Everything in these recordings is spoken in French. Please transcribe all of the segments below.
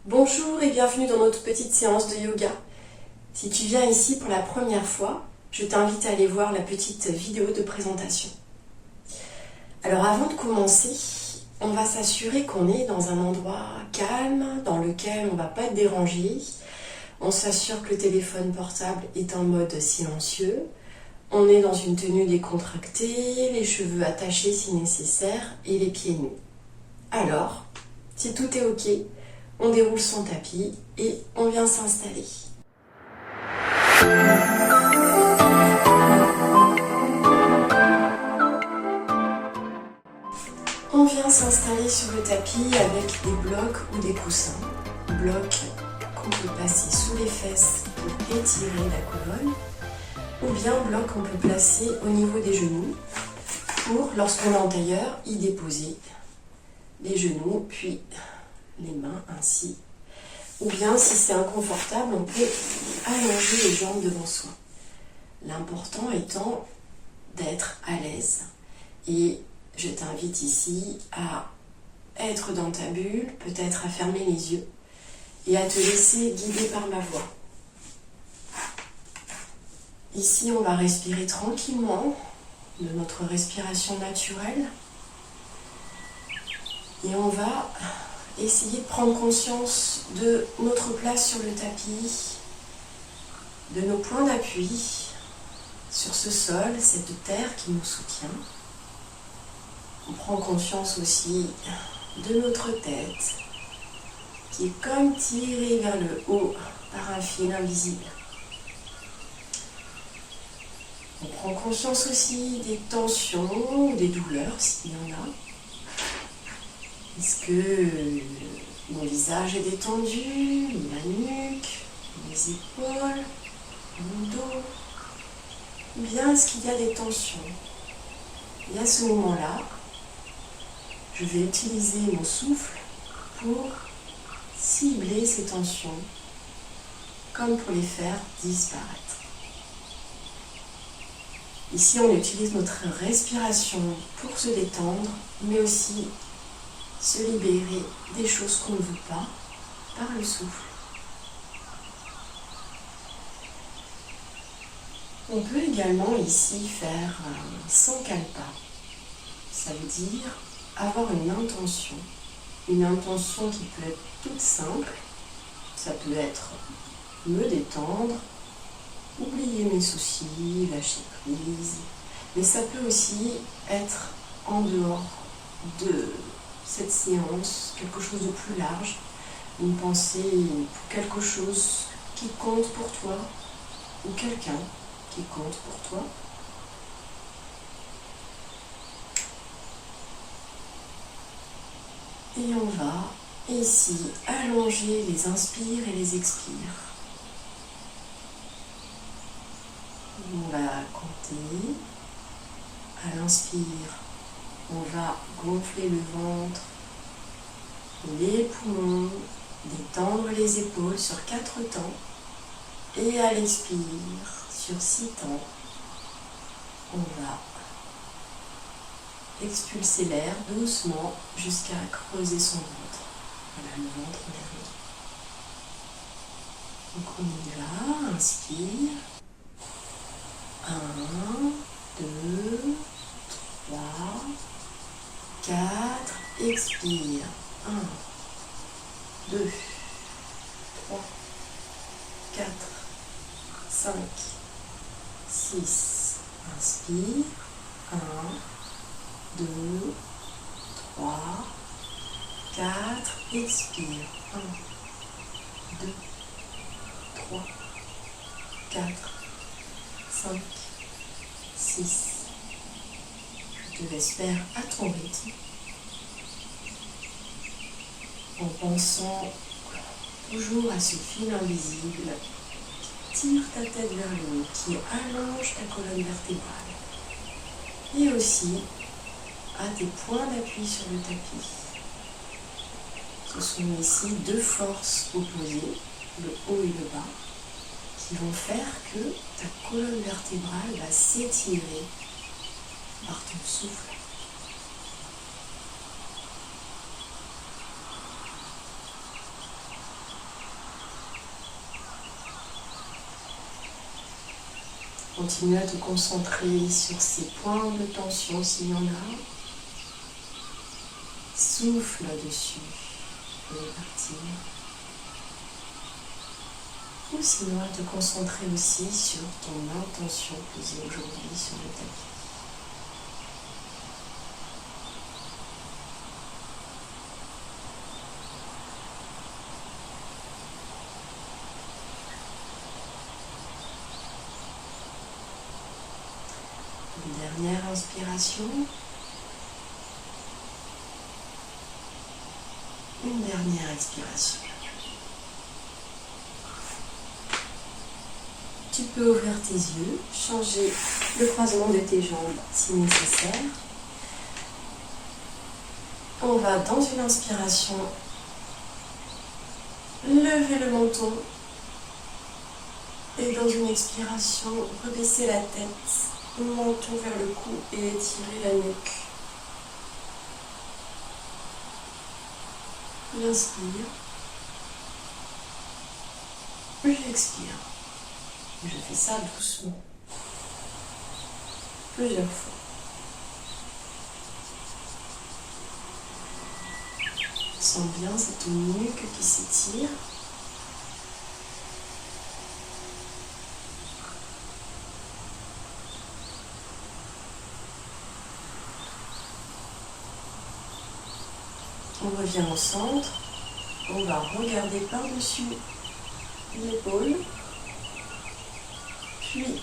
Bonjour et bienvenue dans notre petite séance de yoga. Si tu viens ici pour la première fois, je t'invite à aller voir la petite vidéo de présentation. Alors avant de commencer, on va s'assurer qu'on est dans un endroit calme, dans lequel on ne va pas être dérangé. On s'assure que le téléphone portable est en mode silencieux. On est dans une tenue décontractée, les cheveux attachés si nécessaire et les pieds nus. Alors, si tout est ok, on déroule son tapis et on vient s'installer. On vient s'installer sur le tapis avec des blocs ou des coussins. Blocs qu'on peut placer sous les fesses pour étirer la colonne, ou bien blocs qu'on peut placer au niveau des genoux pour, lorsqu'on est en tailleur, y déposer les genoux, puis les mains ainsi. Ou bien, si c'est inconfortable, on peut allonger les jambes devant soi. L'important étant d'être à l'aise. Et je t'invite ici à être dans ta bulle, peut-être à fermer les yeux et à te laisser guider par ma voix. Ici, on va respirer tranquillement de notre respiration naturelle et on va essayer de prendre conscience de notre place sur le tapis, de nos points d'appui sur ce sol, cette terre qui nous soutient. On prend conscience aussi de notre tête qui est comme tirée vers le haut par un fil invisible. On prend conscience aussi des tensions ou des douleurs s'il y en a. Est-ce que mon visage est détendu, ma nuque, mes épaules, mon dos? Ou bien est-ce qu'il y a des tensions? Et à ce moment-là, je vais utiliser mon souffle pour cibler ces tensions, comme pour les faire disparaître. Ici, on utilise notre respiration pour se détendre, mais aussi se libérer des choses qu'on ne veut pas par le souffle. On peut également ici faire un sankalpa. Ça veut dire avoir une intention qui peut être toute simple. Ça peut être me détendre, oublier mes soucis, lâcher prise, mais ça peut aussi être en dehors de cette séance, quelque chose de plus large, une pensée pour quelque chose qui compte pour toi ou quelqu'un qui compte pour toi. Et on va ici allonger les inspires et les expires. On va compter. À l'inspire, on va gonfler le ventre, les poumons, détendre les épaules sur 4 temps. Et à l'expire, sur 6 temps, on va expulser l'air doucement jusqu'à creuser son ventre. Voilà, le ventre derrière. Donc on y va, inspire. 1, 2, 3, 4, expire. 1, 2, 3, 4, 5, 6. Inspire. 1, 2, 3, 4. Expire. 1, 2, 3, 4, 5, 6. Je te laisse faire à ton rythme, en pensant toujours à ce fil invisible qui tire ta tête vers le haut, qui allonge ta colonne vertébrale, et aussi à tes points d'appui sur le tapis. Ce sont ici 2 forces opposées, le haut et le bas, qui vont faire que ta colonne vertébrale va s'étirer par ton souffle. Continue à te concentrer sur ces points de tension s'il y en a. Souffle dessus pour les partir. Ou sinon à te concentrer aussi sur ton intention posée aujourd'hui sur le tapis. Une dernière inspiration. Une dernière expiration. Tu peux ouvrir tes yeux, changer le croisement de tes jambes si nécessaire. On va dans une inspiration lever le menton et dans une expiration rebaisser la tête, menton vers le cou et étirer la nuque. J'inspire. J'expire. Je fais ça doucement. Plusieurs fois. Sens bien cette nuque qui s'étire. On revient au centre. On va regarder par-dessus l'épaule. Puis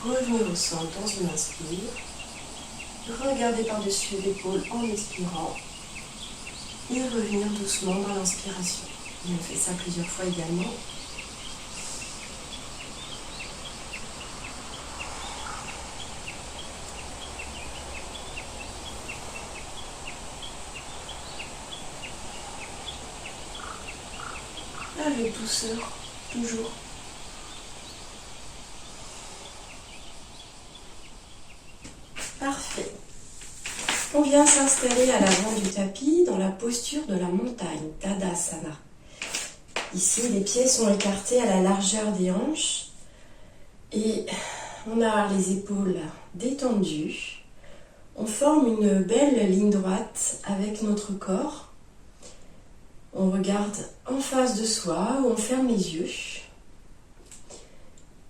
revenir au centre dans une inspire. Regarder par-dessus l'épaule en expirant. Et revenir doucement dans l'inspiration. Et on fait ça plusieurs fois également. Avec douceur, toujours. Parfait. On vient s'installer à l'avant du tapis dans la posture de la montagne, Tadasana. Ici, les pieds sont écartés à la largeur des hanches et on a les épaules détendues. On forme une belle ligne droite avec notre corps. On regarde en face de soi ou on ferme les yeux.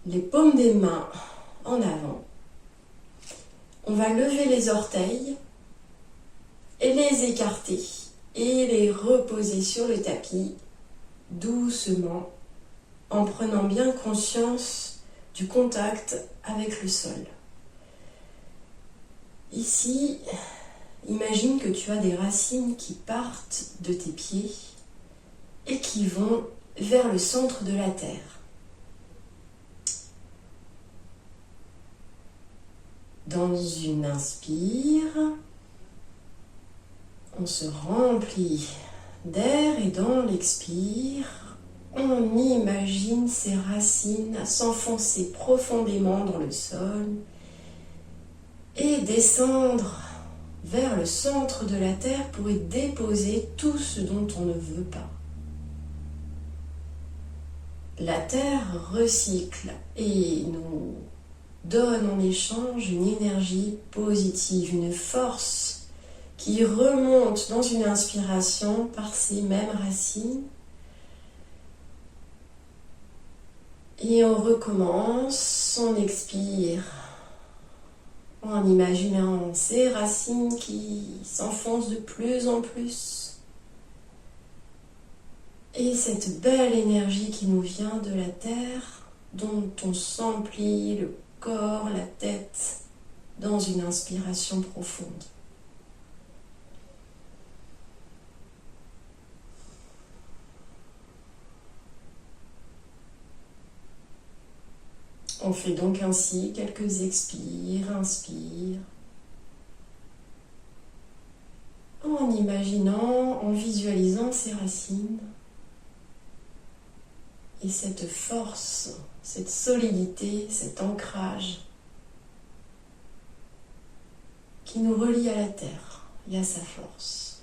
Les paumes des mains en avant. On va lever les orteils et les écarter et les reposer sur le tapis doucement en prenant bien conscience du contact avec le sol. Ici, imagine que tu as des racines qui partent de tes pieds et qui vont vers le centre de la terre. Dans une inspire, on se remplit d'air et dans l'expire, on imagine ces racines s'enfoncer profondément dans le sol et descendre vers le centre de la terre pour y déposer tout ce dont on ne veut pas. La terre recycle et nous donne en échange une énergie positive, une force qui remonte dans une inspiration par ces mêmes racines. Et on recommence, on expire en imaginant ces racines qui s'enfoncent de plus en plus. Et cette belle énergie qui nous vient de la terre, dont on s'emplit le corps, la tête, dans une inspiration profonde. On fait donc ainsi quelques expires, inspire, en imaginant, en visualisant ces racines et cette force, cette solidité, cet ancrage qui nous relie à la terre et à sa force.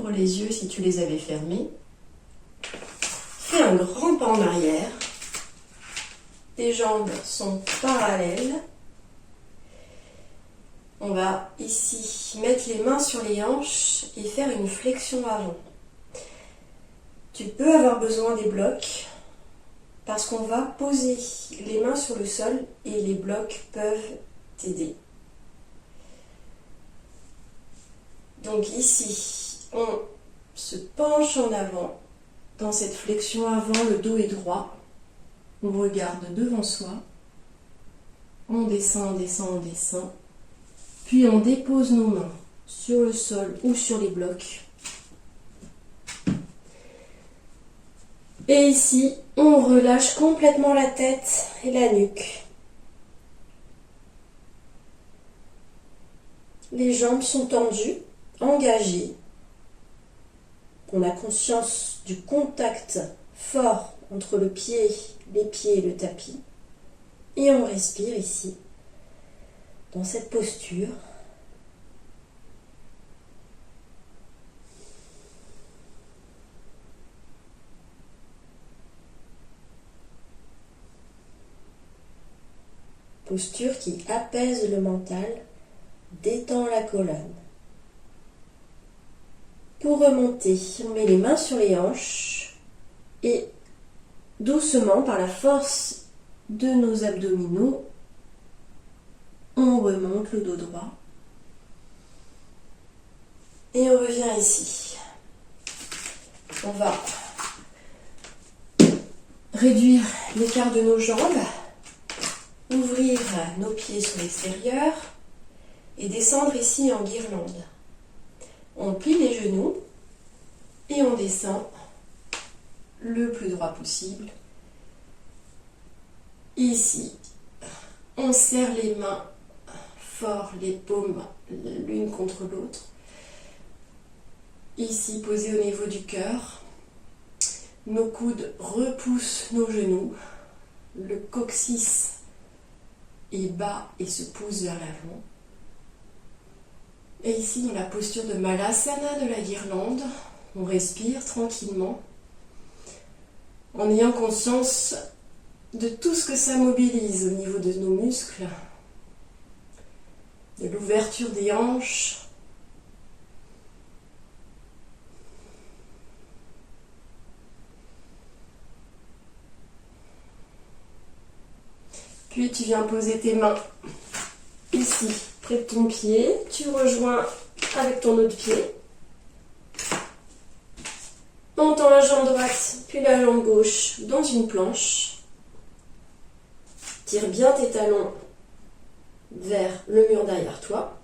ouvre les yeux si tu les avais fermés. Fais un grand pas en arrière. Tes jambes sont parallèles. On va ici mettre les mains sur les hanches et faire une flexion avant. Tu peux avoir besoin des blocs parce qu'on va poser les mains sur le sol et les blocs peuvent t'aider. Donc ici, on se penche en avant. Dans cette flexion avant, le dos est droit. On regarde devant soi. On descend, on descend, on descend. Puis on dépose nos mains sur le sol ou sur les blocs. Et ici, on relâche complètement la tête et la nuque. Les jambes sont tendues, engagées. On a conscience du contact fort entre les pieds et le tapis. Et on respire ici, dans cette posture. Posture qui apaise le mental, détend la colonne. Pour remonter, on met les mains sur les hanches et doucement, par la force de nos abdominaux, on remonte le dos droit. Et on revient ici. On va réduire l'écart de nos jambes. Ouvrir nos pieds sur l'extérieur et descendre ici en guirlande. On plie les genoux et on descend le plus droit possible. Ici, on serre les mains fort, les paumes l'une contre l'autre. Ici, posé au niveau du cœur. Nos coudes repoussent nos genoux. Le coccyx est bas et se pousse vers l'avant. Et ici, dans la posture de Malasana de la guirlande, on respire tranquillement, en ayant conscience de tout ce que ça mobilise au niveau de nos muscles, de l'ouverture des hanches, puis tu viens poser tes mains ici, près de ton pied. Tu rejoins avec ton autre pied. On tend la jambe droite, puis la jambe gauche dans une planche. Tire bien tes talons vers le mur derrière toi.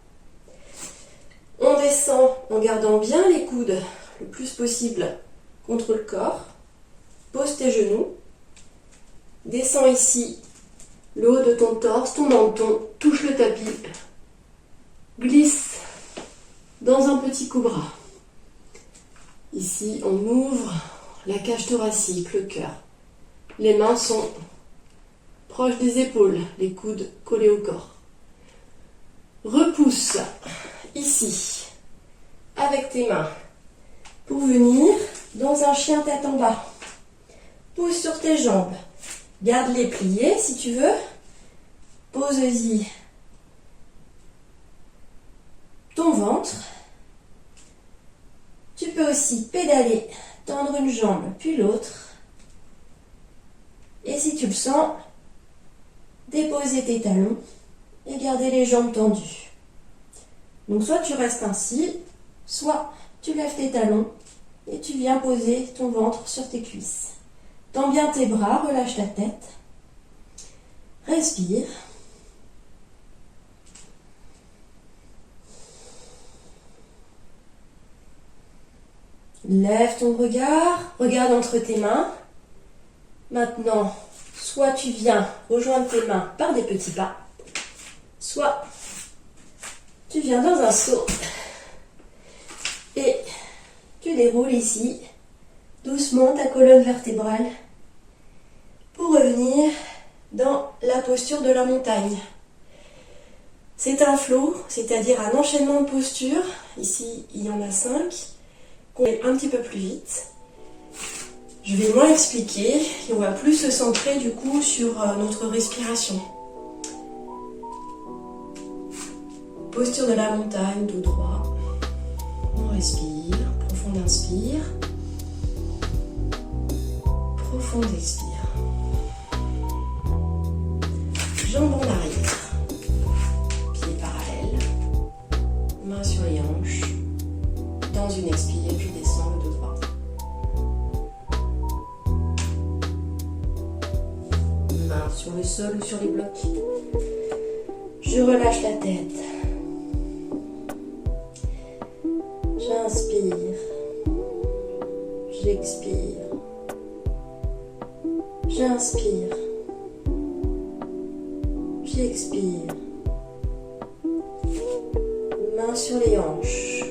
On descend en gardant bien les coudes le plus possible contre le corps. Pose tes genoux. Descends ici. Le haut de ton torse, ton menton, touche le tapis. Glisse dans un petit cobra. Ici, on ouvre la cage thoracique, le cœur. Les mains sont proches des épaules, les coudes collés au corps. Repousse ici, avec tes mains, pour venir dans un chien tête en bas. Pousse sur tes jambes. Garde-les pliés si tu veux. Pose-y ton ventre. Tu peux aussi pédaler, tendre une jambe puis l'autre. Et si tu le sens, déposer tes talons et garder les jambes tendues. Donc soit tu restes ainsi, soit tu lèves tes talons et tu viens poser ton ventre sur tes cuisses. Tends bien tes bras, relâche ta tête. Respire. Lève ton regard, regarde entre tes mains. Maintenant, soit tu viens rejoindre tes mains par des petits pas, soit tu viens dans un saut et tu déroules ici doucement ta colonne vertébrale pour revenir dans la posture de la montagne. C'est un flow, c'est-à-dire un enchaînement de postures. Ici, il y en a 5. qu'on aille un petit peu plus vite. Je vais moins expliquer et on va plus se centrer du coup sur notre respiration. Posture de la montagne, dos droit. On respire, profond inspire. Profond expire. Jambes en arrière. Pieds parallèles. Mains sur les hanches. Dans une expire, je descends le dos droit. Mains sur le sol ou sur les blocs. Je relâche la tête. J'inspire. J'expire. J'inspire. J'expire. Mains sur les hanches.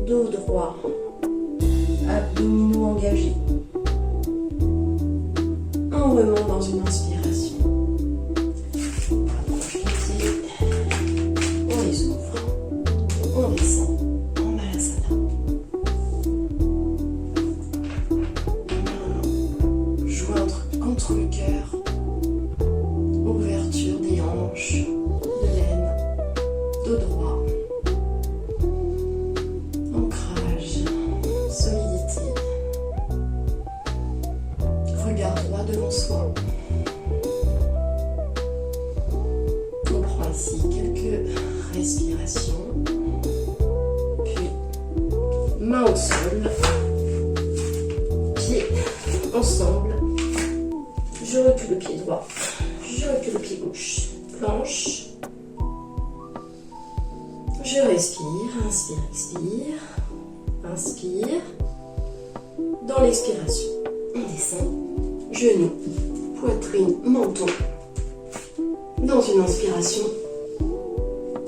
Dos droit. Abdominaux engagés. On remonte dans une inspiration. On rapproche les pieds. On les ouvre. On descend en Malasana. Joindre entre le cœur. Ouverture des hanches. De l'aine. Dos droit. Ancrage. Solidité. Regard droit devant soi. On prend ici quelques respirations. Puis, main au sol. Pieds ensemble. Je recule le pied droit. Je recule le pied gauche. Planche. Je respire. Inspire, expire. Inspire. Dans l'expiration, on descend. Genoux, poitrine, menton. Dans une inspiration,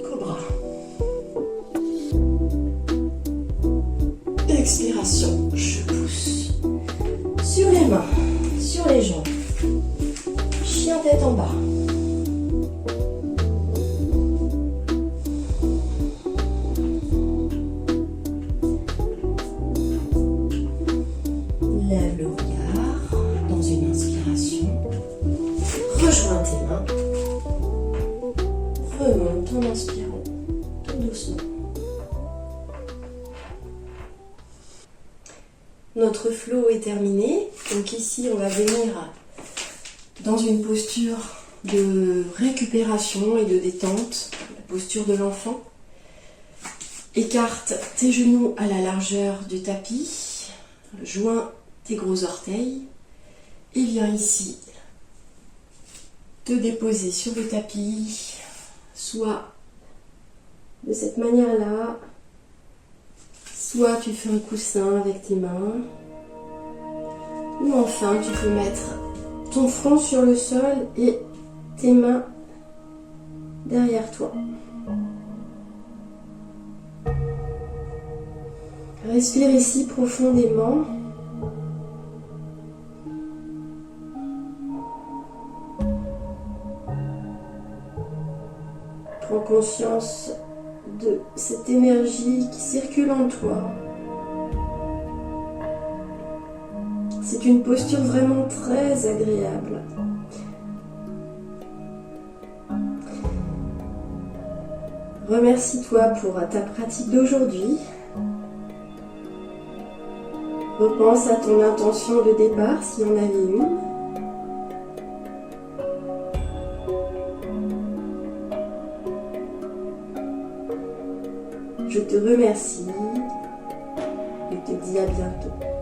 cobra. Expiration, je pousse. Sur les mains, sur les jambes. Chien tête en bas. Lève le regard dans une inspiration. Rejoins tes mains. Remonte en inspirant tout doucement. Notre flow est terminé. Donc ici, on va venir dans une posture de récupération et de détente, la posture de l'enfant. Écarte tes genoux à la largeur du tapis. Joins tes gros orteils et viens ici te déposer sur le tapis, soit de cette manière-là, soit tu fais un coussin avec tes mains, ou enfin tu peux mettre ton front sur le sol et tes mains derrière toi. Respire ici profondément. Prends conscience de cette énergie qui circule en toi. C'est une posture vraiment très agréable. Remercie-toi pour ta pratique d'aujourd'hui. Repense à ton intention de départ, s'il y en avait une. Je te remercie et te dis à bientôt.